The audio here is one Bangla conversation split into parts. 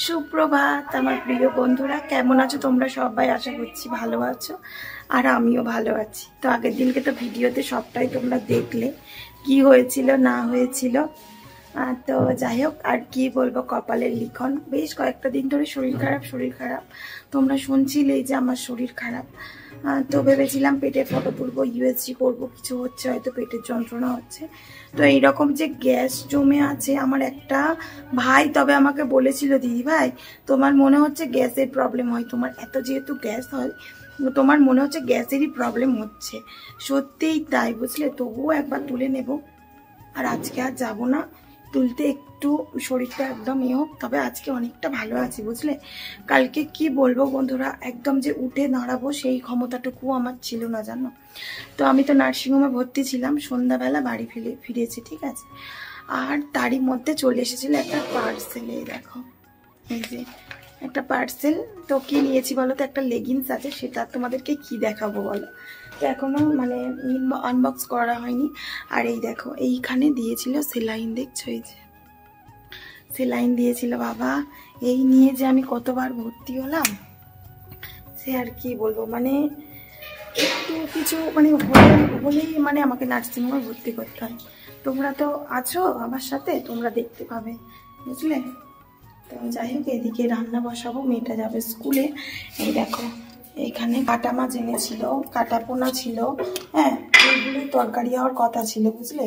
সুপ্রভাত আমার প্রিয় বন্ধুরা, কেমন আছো তোমরা সবাই? আশা করছি ভালো আছো, আর আমিও ভালো আছি। তো আগের দিনকে তো ভিডিওতে সবটাই তোমরা দেখলে, কি হয়েছিল না হয়েছিল। তো যাই হোক, আর কি বলবো, কপালের লিখন। বেশ কয়েকটা দিন ধরে শরীর খারাপ তোমরা শুনছিলেই যে আমার শরীর খারাপ। তো ভেবেছিলাম পেটের ফটো তুলবো, ইউএসজি করবো, কিছু হচ্ছে, হয়তো পেটের যন্ত্রণা হচ্ছে। তো এইরকম যে গ্যাস জমে আছে আমার একটা ভাই তবে আমাকে বলেছিল, দিদি ভাই তোমার মনে হচ্ছে গ্যাসের প্রবলেম হয়, তোমার এত যেহেতু গ্যাস হয় তোমার মনে হচ্ছে গ্যাসেরই প্রবলেম হচ্ছে। সত্যিই তাই বুঝলে, তবুও একবার তুলে নেব। আর আজকে আর যাবো না তুলতে, একটু শরীরটা একদম হোক। তবে আজকে অনেকটা ভালো আছি বুঝলে। কালকে কি বলবো বন্ধুরা, একদম যে উঠে দাঁড়াবো সেই ক্ষমতাটুকু আমার ছিল না জানো। তো আমি তো নার্সিংহোমে ভর্তি ছিলাম, সন্ধ্যাবেলা বাড়ি ফিরেছি, ঠিক আছে। আর তারই মধ্যে চলে এসেছিল একটা পার্সেল। এই দেখো, এই যে একটা পার্সেল। তো কি নিয়েছি বলো তো, একটা লেগিংস আছে, সেটা তোমাদেরকে কি দেখাবো বলো। তো এখনো মানে আনবক্স করা হয়নি। আর এই দেখো, এইখানে দিয়েছিল সেলাইন, দেখছো এই যে সেলাইন দিয়েছিল বাবা। এই নিয়ে যে আমি কতবার ভর্তি হলাম সে আর কি বলবো। মানে একটু কিছু মানে হলেই মানে আমাকে নার্সিংহোমে ভর্তি করতে হয়। তোমরা তো আছো আমার সাথে, তোমরা দেখতে পাবে বুঝলে। তো যাই হোক, এদিকে রান্না বসাবো, মেয়েটা যাবে স্কুলে। এই দেখো, এইখানে কাটা মাছ এনেছিল, কাটা পোনা ছিল, হ্যাঁ এইগুলোই তরকারি হওয়ার কথা ছিল বুঝলে।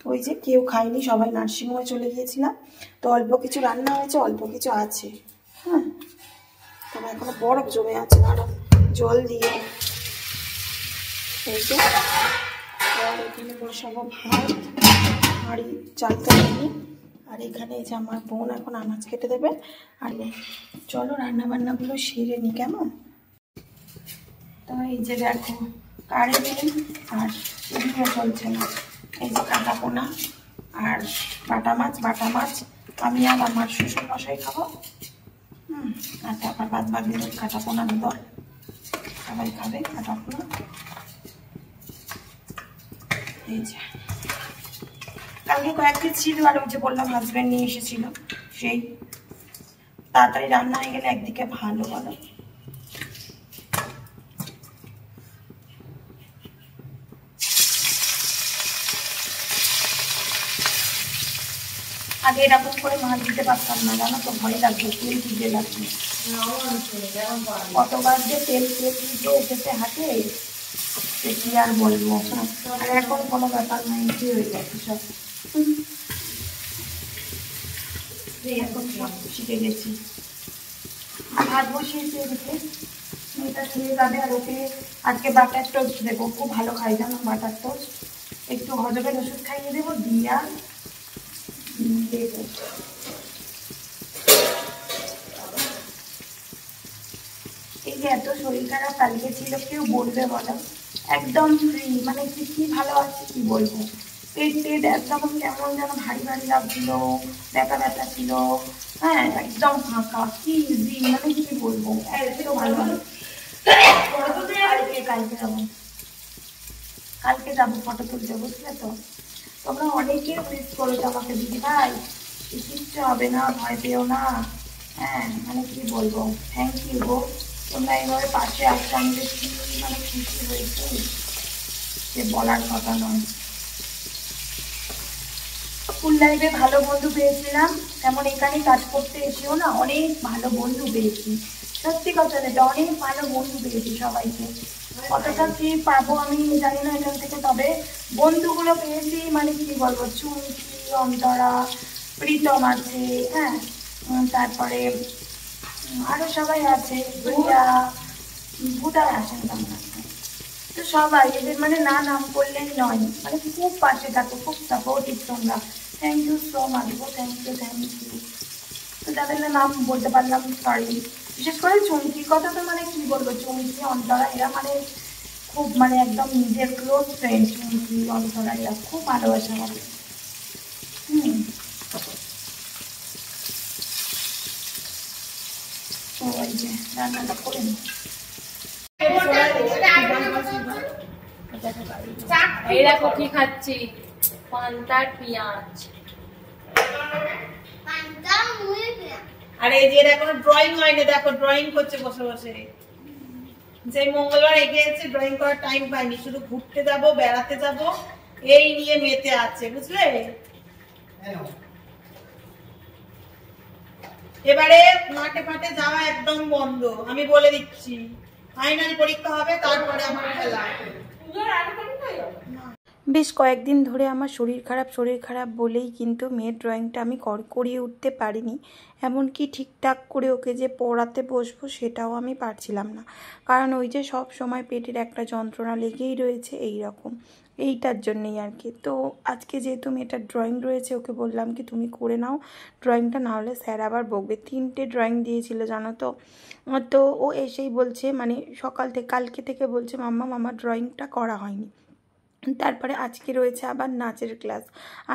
ওই যে কেউ খায়নি, সবাই নার্সিংহোমে চলে গিয়েছিলাম। তো অল্প কিছু রান্না হয়েছে, অল্প কিছু আছে, হ্যাঁ। তবে এখনো বরফ জমে আছে, আর জল দিয়ে এই যে এখানে বসাবো ভাত, হাঁড়ি চালতে নিই। আর এখানে এই যে আমার বোন এখন আনাজ কেটে দেবে। আর চলো রান্না বান্নাগুলো সেরে নি কেমন। তো এই যে দেখো, কারেন্ট আর এদিকে চলছে না। এই যে কাটা পোনা আর বাটা মাছ আমি আর আমার শ্বশুর মশাই খাবো। আর তারপর বাদ বাকি কাটা পোনা দল সবাই খাবে কাটা পোনা। এই যে কালকে কয়েকদিন ছিল, আর ওই যে বললাম হাজব্যান্ড নিয়ে এসেছিল, সেই তাড়াতাড়ি রান্না হয়ে গেলে একদিকে ভালো বলো। আগে এরকম করে মাছ দিতে পারতাম না জানো তো, ভয় লাগতো, তেল ভিজে লাগতো। কতবার যে তেল ভিজে এসেছে হাতে, সে কি আর বলবো। আর এখন কোনো ব্যাপার নাই, কি হয়ে গেছে সব, এখন সব শিখে গেছি। আর ভাত বসিয়েছি এদিকে, মেয়েটা খেয়ে যাবে। আর ওকে আজকে বাটার টোস্ট দেবো, খুব ভালো খাই জানো বাটার টোস্ট। একটু হজমের ওষুধ খাইয়ে দেবো, দিয়া দেবো। এই যে এত শরীর খারাপ কালকে ছিল, কেউ বলবে বলো, একদম ফ্রি, মানে কি ভালো আছে কি বলবো। পেট একদম কেমন যেন ভারী লাগছিল, ব্যথা ছিল, হ্যাঁ একদম ফাঁকা, কি ইজি, মানে কি বলবো, একটু ভালো। কালকে যাবো ফটো তুলতে বুঝলে তো। তোমরা অনেকে মিস করেছো আমাকে, দিদি ভাই কিচ্ছু হবে না, ভয় পেও না, হ্যাঁ মানে কি বলবো, থ্যাংক ইউ গো। তোমরা এইভাবে পাশে আসতে আমি দেখছি, মানে খুশি হয়েছে, সে বলার কথা নয়। স্কুল লাইফে ভালো বন্ধু পেয়েছিলাম, তেমন এখানে কাজ করতে এসেও না অনেক ভালো বন্ধু পেয়েছি। সত্যি কথা যেটা, অনেক ভালো বন্ধু পেয়েছি সবাইকে। কতটা কি পাবো আমি জানি না এখান থেকে, তবে বন্ধুগুলো পেয়েছি মানে কি বলবো, চুমকি, অন্তরা, প্রীতম আছে, হ্যাঁ তারপরে আরো সবাই আছে, ভুটার আসেন তোমরা। তো সবাই এদের মানে না নাম করলেই নয়, মানে খুব পাশে থাকো, খুব সাপোর্টিভ তোমরা। থ্যাংক ইউ সো মাচ গো, থ্যাংক ইউ। তো যাদের নাম বলতে পারলাম সরি। বিশেষ করে চুমকির কথা তো মানে কি বলবো, চুমকি, অন্তরা এরা মানে খুব মানে একদম নিজের ক্লোজ ফ্রেন্ড। চুমকি, অন্তরা এরা খুব ভালোবাসে আমাদের। তো ওই যে রান্নাটা করে নি। এই দেখো কি খাচ্ছি, পান্তার পেঁয়াজ। আর এই যে এখনো ড্রয়িং হয়নি, দেখো ড্রয়িং করছে বসে বসে। যে মঙ্গলবার এগিয়েছে, ড্রয়িং করার টাইম পাইনি, শুধু ঘুরতে যাব, বেড়াতে যাব, এই নিয়ে মেতে আছে, বুঝলে। এবারে মাঠে ফাটে যাওয়া একদম বন্ধ, আমি বলে দিচ্ছি। ফাইনাল পরীক্ষা হবে, তারপরে আমার খেলা। বেশ কয়েকদিন ধরে আমার শরীর খারাপ বলেই কিন্তু মেয়ের ড্রয়িংটা আমি করিয়ে উঠতে পারিনি। এমনকি ঠিকঠাক করে ওকে যে পড়াতে বসবো সেটাও আমি পারছিলাম না, কারণ ওই যে সব সময় পেটের একটা যন্ত্রণা লেগেই রয়েছে এইটার জন্যই আর কি। তো আজকে যেহেতু মেয়েটার ড্রয়িং রয়েছে, ওকে বললাম কি তুমি করে নাও ড্রয়িংটা, না হলে স্যার আবার বকবে। 3টে ড্রয়িং দিয়েছিল জানো তো। তো ও এসেই বলছে, মানে কালকে থেকে বলছে মাম্মা আমার ড্রয়িংটা করা হয়নি। তারপরে আজকে রয়েছে আবার নাচের ক্লাস।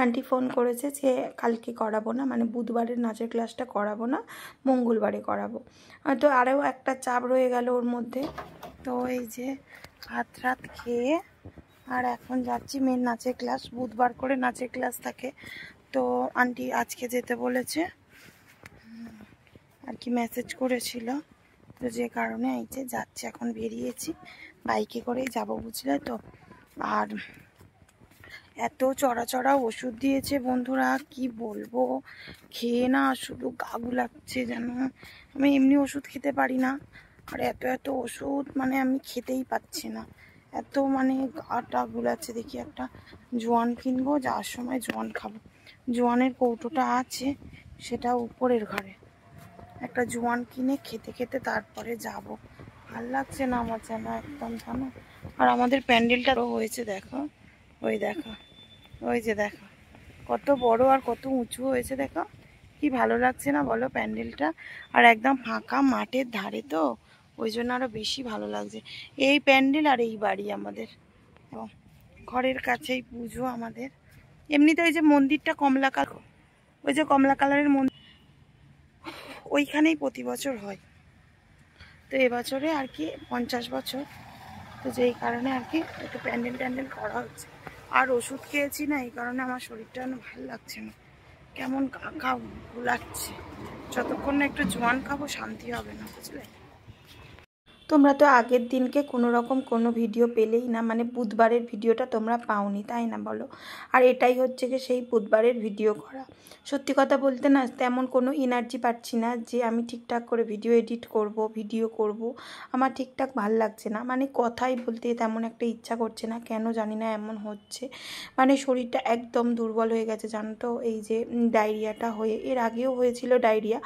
আন্টি ফোন করেছে যে কালকে করাবো না, মানে বুধবারের নাচের ক্লাসটা করাবো না, মঙ্গলবারে করাবো। তো আরও একটা চাপ রয়ে গেল ওর মধ্যে। তো এই যে ভাত খেয়ে আর এখন যাচ্ছি মেয়ের নাচের ক্লাস। বুধবার করে নাচের ক্লাস থাকে, তো আন্টি আজকে যেতে বলেছে আর কি, মেসেজ করেছিল। তো যে কারণে এই যে যাচ্ছি, এখন বেরিয়েছি, বাইকে করেই যাব, বুঝলে তো। আর এত চড়া ওষুধ দিয়েছে বন্ধুরা, কি বলবো, খেয়ে না শুধু গা গুলাচ্ছে যেন। আমি এমনি ওষুধ খেতে পারি না, আর এত ওষুধ মানে আমি খেতেই পাচ্ছি না, এত মানে গাটা গুলাচ্ছে। দেখি একটা জোয়ান কিনবো, যাওয়ার সময় জোয়ান খাবো। জোয়ানের কৌটোটা আছে, সেটা উপরের ঘরে, একটা জোয়ান কিনে খেতে তারপরে যাব। ভাল লাগছে না আমার যেন একদম, জানো। আর আমাদের প্যান্ডেলটাও হয়েছে দেখো, ওই যে দেখো কত বড় আর কত উঁচু হয়েছে, দেখো কি ভালো লাগছে না বলো প্যান্ডেলটা। আর একদম ফাঁকা মাঠের ধারে, তো ওই জন্য আরো বেশি ভালো লাগছে। এই প্যান্ডেল আর এই বাড়ি আমাদের, এবং ঘরের কাছেই পুজো আমাদের। এমনিতে ওই যে মন্দিরটা কমলা কালার, ওই যে কমলা কালারের মন্দির, ওইখানেই প্রতি বছর হয়। তো এবছরে আর কি 50 বছর, তো যেই কারণে আর কি একটু প্যান্ডেল করা হচ্ছে। আর ওষুধ খেয়েছি না, এই কারণে আমার শরীরটা ভালো লাগছে না, কেমন গা লাগছে। যতক্ষণ না একটু জোয়ান খাবো শান্তি হবে না, বুঝলে। তোমরা তো আগের দিনকে কোনো ভিডিও পেলেই না, মানে বুধবারের ভিডিওটা তোমরা পাওনি, তাই না বলো। আর এটাই হচ্ছে কি সেই বুধবারের ভিডিও করা। সত্যি কথা বলতে না, তেমন কোনো এনার্জি পাচ্ছি না যে আমি ঠিকঠাক করে ভিডিও এডিট করব, ভিডিও করব। আমার ঠিকঠাক ভাল লাগছে না, মানে কথাই বলতে তেমন একটা ইচ্ছা করছে না, কেন জানি না এমন হচ্ছে। মানে শরীরটা একদম দুর্বল হয়ে গেছে জানো তো। এই যে ডায়রিয়াটা হয়ে, এর আগেও হয়েছিল ডায়রিয়া,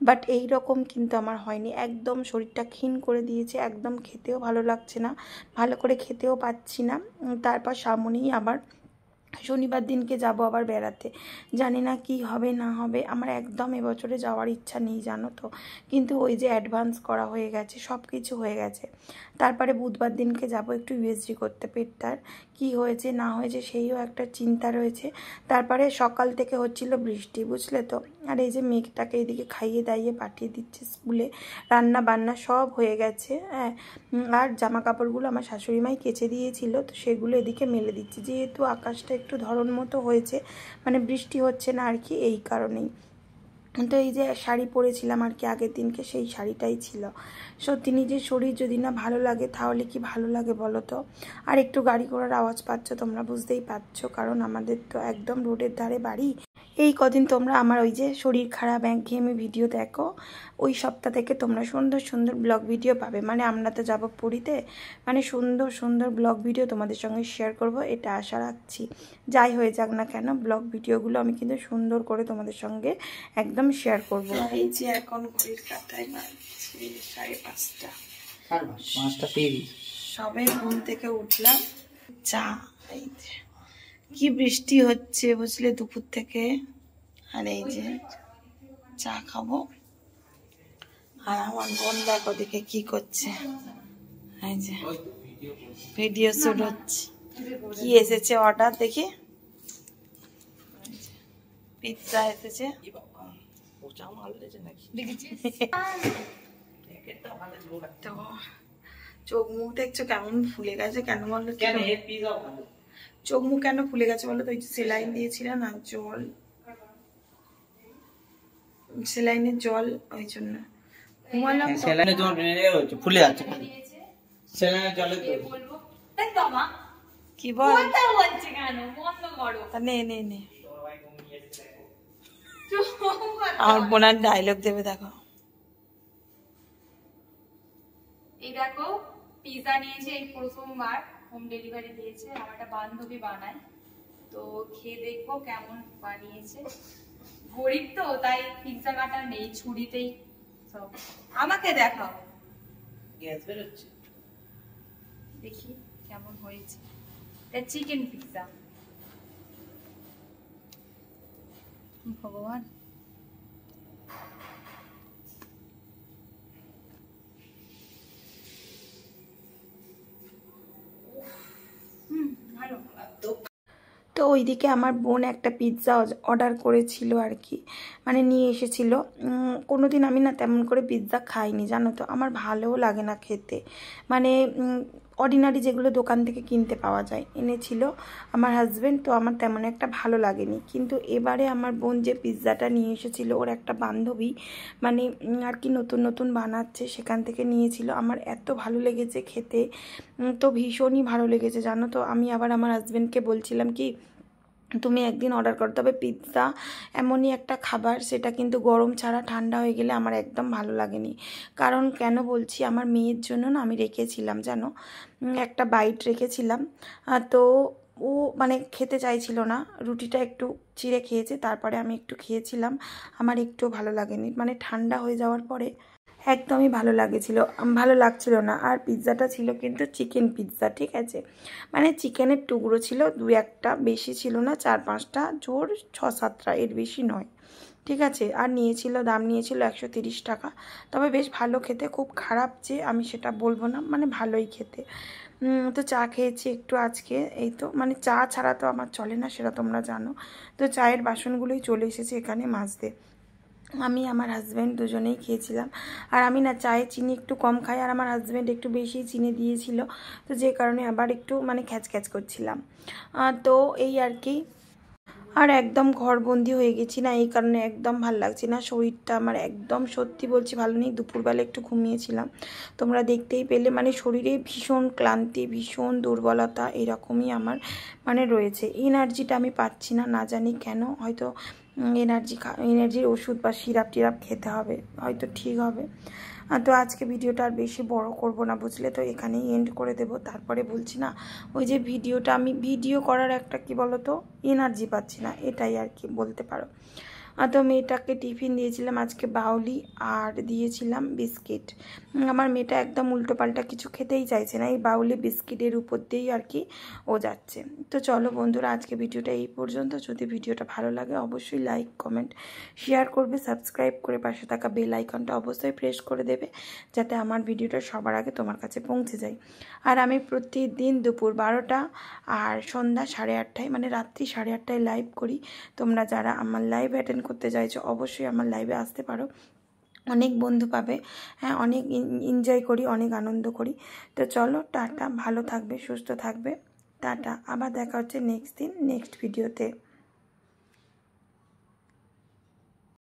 বাট এই রকম কিন্তু আমার হয়নি। একদম শরীরটা ক্ষীণ করে দিয়েছে, একদম খেতেও ভালো লাগছে না, ভালো করে খেতেও পাচ্ছি না। তারপর সামনেই আবার শনিবার দিনকে যাব আবার বেড়াতে, জানি না কি হবে না হবে। আমার একদম এবছরে যাওয়ার ইচ্ছা নেই জানো তো, কিন্তু ওই যে অ্যাডভান্স করা হয়ে গেছে, সব কিছু হয়ে গেছে। তারপরে বুধবার দিনকে যাব একটু ইউএসজি করতে, পেটটার কি হয়েছে না হয়েছে সেইও একটা চিন্তা রয়েছে। তারপরে সকাল থেকে হচ্ছিল বৃষ্টি, বুঝলে তো। আর এই যে মেঘটাকে এদিকে খাইয়ে দাইয়ে পাঠিয়ে দিচ্ছে স্কুলে, রান্না বান্না সব হয়ে গেছে। হ্যাঁ, আর জামা কাপড়গুলো আমার শাশুড়ি মাই কেচে দিয়েছিল, তো সেগুলো এদিকে মেলে দিচ্ছি। যেহেতু আকাশটা একটু ধরন মতো হয়েছে, মানে বৃষ্টি হচ্ছে না আর কি, এই কারণেই। তো এই যে শাড়ি পরেছিলাম আর কি আগের দিনকে, সেই শাড়িটাই ছিল। সত্যি নিজের শরীর যদি না ভালো লাগে তাহলে কি ভালো লাগে বলো তো। আর একটু গাড়ি ঘোড়ার আওয়াজ পাচ্ছ তোমরা, বুঝতেই পারছো, কারণ আমাদের তো একদম রোডের ধারে বাড়ি। এই কদিন তোমরা আমার ওই যে শরীর খারাপ একঘেয়েমি ভিডিও দেখো, ওই সপ্তাহ থেকে তোমরা সুন্দর ব্লগ ভিডিও পাবে। মানে আমরা তো যাবো পুরীতে, মানে সুন্দর ব্লগ ভিডিও তোমাদের সঙ্গে শেয়ার করব, এটা আশা রাখছি। যাই হয়ে যাক না কেন, ব্লগ ভিডিওগুলো আমি কিন্তু সুন্দর করে তোমাদের সঙ্গে একদম শেয়ার করব। এই যে এখন ঘড়ির কাঁটায় বাজছে 5:30, সবে ঘুম থেকে উঠলাম। চা, এই যে কি বৃষ্টি হচ্ছে বুঝলে দুপুর থেকে। আর এই যে চা খাবো। আর আমার বোন দেখো দেখে কি করছে, এই যে ভিডিও শুট হচ্ছে। কি এসেছে অর্ডার দেখি, পিৎজা এসেছে। তো চোখ মুখ দেখছো কেমন ফুলে গেছে, কেন বললো, চোখ মুখ কেন ফুলে গেছে বলো তো। ওই যে সেলাইন দিয়েছিল না, জল সেলাইনের জল ওই জন্য ঘুমালাম। সেলাইনের জল ফুলে যাচ্ছে, সেলাইনের জলে বলবো তাই তো মা কি বল বলছে কেন বন্ধ করো। নে নে নে আমার বোনার ডায়লগ দেবে দেখো। এই দেখো পিজা নিয়েছে, এই প্রথমবার হোম ডেলিভারি দিয়েছে। আমার একটা বান্ধবী বানায়, তো খেয়ে দেখবো কেমন বানিয়েছে। গরিব তো তাই পিজা কাটা নেই, ছুরিতেই সব। আমাকে দেখাও, গ্যাস বের হচ্ছে, দেখি কেমন হয়েছে। এটা চিকেন পিজা। ভগবান, ভালো। তো ওইদিকে আমার বোন একটা পিৎজা অর্ডার করেছিল আর কি, মানে নিয়ে এসেছিল। কোনোদিন আমি না তেমন করে পিৎজা খাইনি জানো তো, আমার ভালোও লাগে না খেতে, মানে অর্ডিনারি যেগুলো দোকান থেকে কিনতে পাওয়া যায় এনেছিল আমার হাজব্যান্ড, তো আমার তেমন একটা ভালো লাগেনি। কিন্তু এবারে আমার বোন যে পিৎজাটা নিয়ে এসেছিল, ওর একটা বান্ধবী মানে আর কি নতুন নতুন বানাচ্ছে, সেখান থেকে নিয়েছিল। আমার এত ভালো লেগেছে খেতে, তো ভীষণই ভালো লেগেছে জানো তো। আমি আবার আমার হাজব্যান্ডকে বলছিলাম কি তুমি একদিন অর্ডার করো, তবে পিৎজা এমনই একটা খাবার, সেটা কিন্তু গরম ছাড়া ঠান্ডা হয়ে গেলে আমার একদম ভালো লাগেনি। কারণ কেন বলছি, আমার মেয়ের জন্য না আমি রেখেছিলাম জানো, একটা বাইট রেখেছিলাম, তো ও মানে খেতে চাইছিল না, রুটিটা একটু চিড়ে খেয়েছে, তারপরে আমি একটু খেয়েছিলাম, আমার একটু ভালো লাগেনি, মানে ঠান্ডা হয়ে যাওয়ার পরে একদমই ভালো লাগছিল না। আর পিৎজাটা ছিল কিন্তু চিকেন পিৎজা, ঠিক আছে, মানে চিকেনের টুকরো ছিল দু একটা, বেশি ছিল না, 4-5টা, জোর 6-7টা, এর বেশি নয়, ঠিক আছে। আর দাম নিয়েছিল 130 টাকা। তবে বেশ ভালো খেতে, খুব খারাপ যে আমি সেটা বলবো না, মানে ভালোই খেতে। তো চা খেয়েছি একটু আজকে, এই তো, মানে চা ছাড়া তো আমার চলে না, সেটা তোমরা জানো। তো চায়ের বাসনগুলোই চলে এসেছে এখানে মাজতে। আমি আমার হাজব্যান্ড দুজনেই খেয়েছিলাম। আর আমি না চায়ে চিনি একটু কম খাই, আর আমার হাজব্যান্ড একটু বেশি চিনি দিয়েছিল, তো যে কারণে আবার একটু মানে খ্যাচ করছিলাম। তো এই আর কি। আর একদম ঘরবন্দি হয়ে গেছি না, এই কারণে একদম ভালো লাগছে না, শরীরটা আমার একদম সত্যি বলছি ভালো নেই। দুপুরবেলা একটু ঘুমিয়েছিলাম, তোমরা দেখতেই পেলে, মানে শরীরে ভীষণ ক্লান্তি, ভীষণ দুর্বলতা এরকমই আমার মানে রয়েছে। এনার্জিটা আমি পাচ্ছি না, না জানি কেন, হয়তো এনার্জির ওষুধ বা সিরাপ টিরাপ খেতে হবে, হয়তো ঠিক হবে। তো আজকে ভিডিওটা আর বেশি বড় করব না বুঝলে, তো এখানেই এন্ড করে দেব। তারপরে বলছি না, ওই যে আমি ভিডিও করার একটা কি বলো তো এনার্জি পাচ্ছি না, এটাই আর কি বলতে পারো। তো মেয়েটাকে টিফিন দিয়েছিলাম আজকে বাউলি, আর দিয়েছিলাম বিস্কিট। আমার মেয়েটা একদম উল্টোপাল্টা কিছু খেতেই চাইছে না, এই বাউলি বিস্কিটের উপর দিয়েই আর কি ও যাচ্ছে। তো চলো বন্ধুরা, আজকে ভিডিওটা এই পর্যন্ত। যদি ভিডিওটা ভালো লাগে অবশ্যই লাইক কমেন্ট শেয়ার করবে, সাবস্ক্রাইব করে পাশে থাকা বেল আইকনটা অবশ্যই প্রেস করে দেবে, যাতে আমার ভিডিওটা সবার আগে তোমার কাছে পৌঁছে যায়। আর আমি প্রতিদিন দুপুর 12টা আর সন্ধ্যা 8:30, মানে রাত্রি 8:30 লাইভ করি। তোমরা যারা আমার লাইভ অ্যাটেন্ড করতে চাইছো অবশ্যই আমার লাইভে আসতে পারো, অনেক বন্ধু পাবে, হ্যাঁ, অনেক এনজয় করি, অনেক আনন্দ করি। তো চলো টাটা, ভালো থাকবে, সুস্থ থাকবে, টাটা। আবার দেখা হচ্ছে নেক্সট দিন নেক্সট ভিডিওতে।